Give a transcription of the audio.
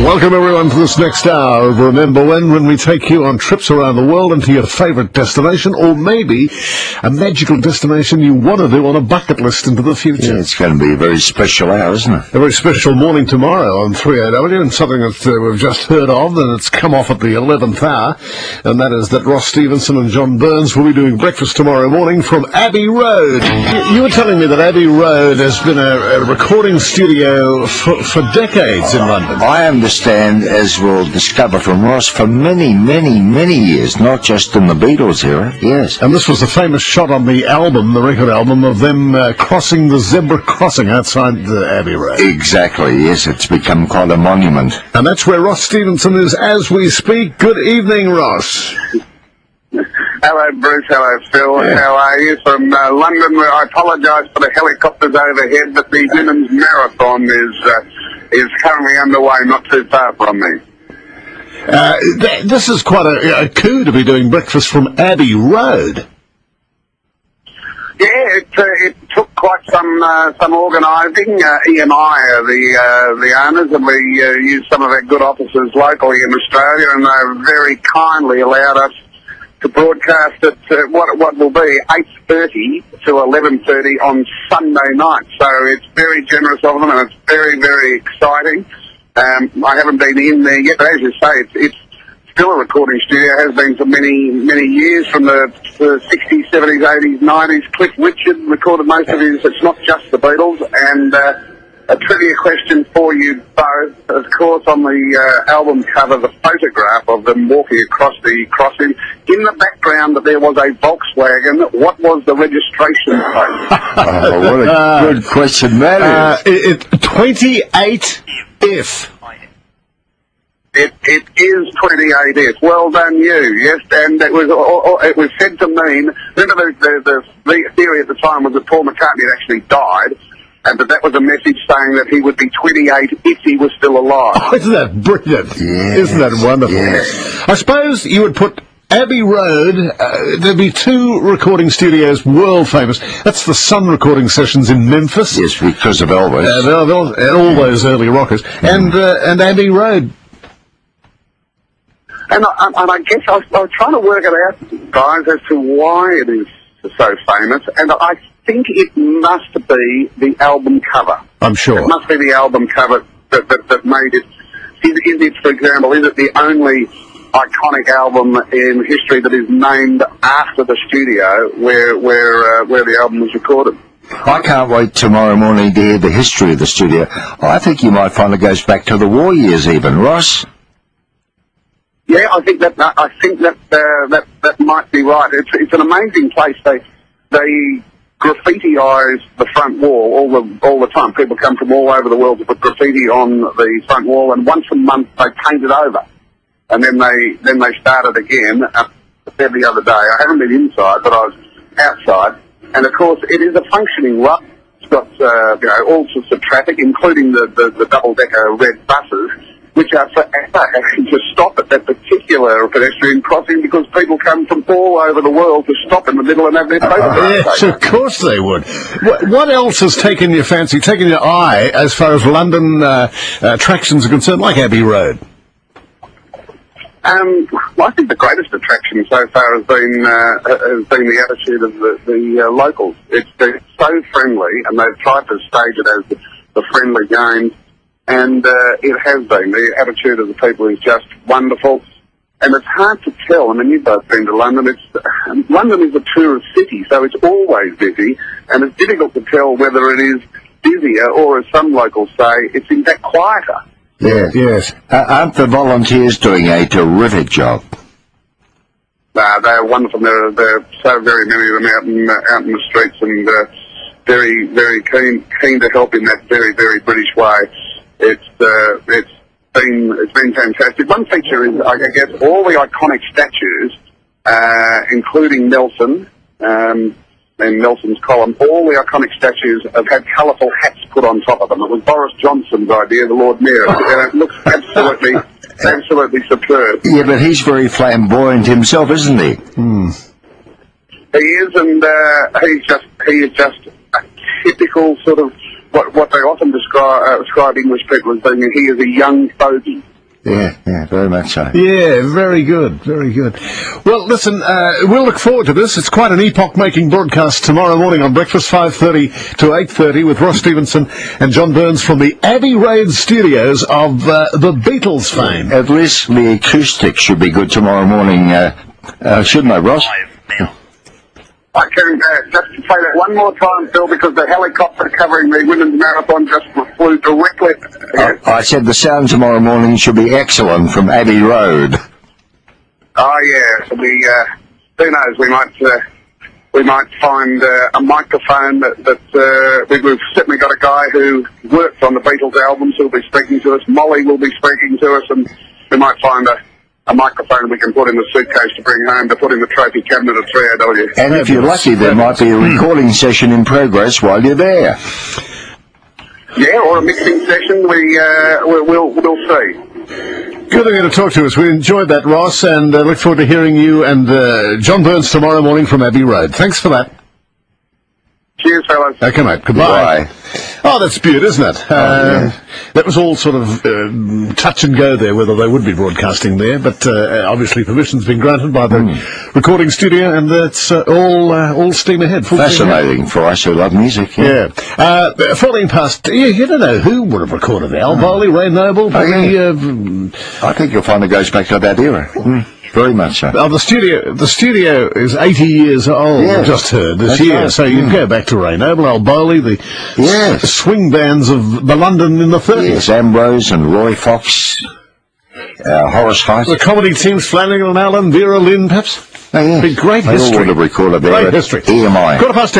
Welcome everyone to this next hour of Remember when we take you on trips around the world and to your favourite destination, or maybe a magical destination you want to do on a bucket list into the future. Yeah, it's going to be a very special hour, isn't it? A very special morning tomorrow on 3AW, and something that we've just heard of, and it's come off at the 11th hour, and that is that Ross Stevenson and John Burns will be doing breakfast tomorrow morning from Abbey Road. You were telling me that Abbey Road has been a recording studio for decades in London. I understand, as we'll discover from Ross, for many, many, many years, not just in the Beatles era, yes. And this was the famous shot on the album, the record album, of them crossing the zebra crossing outside Abbey Road. Exactly, yes, it's become quite a monument. And that's where Ross Stevenson is as we speak. Good evening, Ross. Hello, Bruce. Hello, Phil. Yeah. How are you? From London, where I apologise for the helicopters overhead, but the women's marathon is currently underway, not too far from me. This is quite a coup to be doing breakfast from Abbey Road. Yeah, it took quite some organising. Ian and I are the owners, and we use some of our good officers locally in Australia, and they very kindly allowed us to broadcast at what will be 8:30 to 11:30 on Sunday night. So it's very generous of them, and it's very, very exciting. I haven't been in there yet, but as you say, it's still a recording studio. It has been for many, many years, from the 60s, 70s, 80s, 90s. Cliff Richard recorded most of his. It's not just the Beatles. And a trivia question for you both. Of course, on the album cover, the photograph of them walking across the crossing. In the background, there was a Volkswagen. What was the registration plate? Oh, what a good question that is. 28F. It is 28F. Well done, you. Yes, and it was said to mean. Remember, the theory at the time was that Paul McCartney had actually died, but that was a message saying that he would be 28 if he was still alive. Oh, isn't that brilliant? Yes. Isn't that wonderful? Yes. I suppose you would put Abbey Road, there'd be two recording studios world famous. That's the Sun recording sessions in Memphis. Yes, because of Elvis. And all those early rockers. And Abbey Road. And I guess I was trying to work it out, guys, as to why it is so famous. And I think it must be the album cover. I'm sure. It must be the album cover that made it. Is it, for example, is it the only iconic album in history that is named after the studio where the album was recorded? I can't wait tomorrow morning to hear the history of the studio. I think you might find it goes back to the war years even, Ross. Yeah, I think that might be right. It's an amazing place. They graffitiise the front wall all the time. People come from all over the world to put graffiti on the front wall, and once a month they paint it over, and then they start it again every other day. I haven't been inside, but I was outside, and of course it is a functioning road. It's got all sorts of traffic, including the double-decker red buses, which are forever having to stop at that particular pedestrian crossing because people come from all over the world to stop in the middle and have their photographs taken. Yes, of course they would. What else has taken your fancy, taken your eye as far as London attractions are concerned, like Abbey Road? Well, I think the greatest attraction so far has been the attitude of the locals. It's been so friendly, and they've tried to stage it as the friendly games. And it has been. The attitude of the people is just wonderful. And it's hard to tell. I mean, you've both been to London. London is a tourist city, so it's always busy. And it's difficult to tell whether it is busier or, as some locals say, it's in fact quieter. Yes. Aren't the volunteers doing a terrific job? They're wonderful. There are so very many of them out in the streets, and very, very keen to help in that very, very British way. It's been fantastic. One feature is, I guess, all the iconic statues, including Nelson and Nelson's column. All the iconic statues have had colourful hats put on top of them. It was Boris Johnson's idea, the Lord Mayor, and it looks absolutely superb. Yeah, but he's very flamboyant himself, isn't he? He is, and he is just a typical sort of what they often describe English people as being. He is a young fogey. Yeah, very much so. Yeah, very good, very good. Well, listen, we'll look forward to this. It's quite an epoch-making broadcast tomorrow morning on Breakfast, 5:30 to 8:30, with Ross Stevenson and John Burns from the Abbey Road Studios of the Beatles fame. At least the acoustics should be good tomorrow morning, shouldn't they, Ross? I can just say that one more time, Phil, because the helicopter covering the women's marathon just flew directly. I said the sound tomorrow morning should be excellent from Abbey Road. Oh yeah, so who knows? We might find a microphone that we've certainly got a guy who worked on the Beatles albums who'll be speaking to us. Molly will be speaking to us, and we might find a microphone we can put in the suitcase to bring home to put in the trophy cabinet at 3AW. And if you're lucky, there might be a recording session in progress while you're there. Yeah, or a mixing session. We'll see. Good of you to talk to us. We enjoyed that, Ross, and look forward to hearing you and John Burns tomorrow morning from Abbey Road. Thanks for that. Cheers, fellas. Okay, mate. Goodbye. Oh, that's beautiful, isn't it? That was all sort of touch and go there, whether they would be broadcasting there, but obviously permission's been granted by the recording studio, and it's all steam ahead. Fascinating for us who love music. Yeah. 14 past, you don't know who would have recorded it. Al Bowley, Ray Noble. I think you'll find it goes back to that era. Very much so. Oh, the studio is 80 years old, Yeah. I just heard, this year. Right. So you go back to Ray Noble, Al Bowley, the swing bands of the London in the 30s. Yes, Ambrose and Roy Fox, Horace Height. The comedy teams, Flanagan and Allen, Vera Lynn, perhaps. Oh, yeah. Big great They all history. would have recorded there. Great history. EMI. 10:15.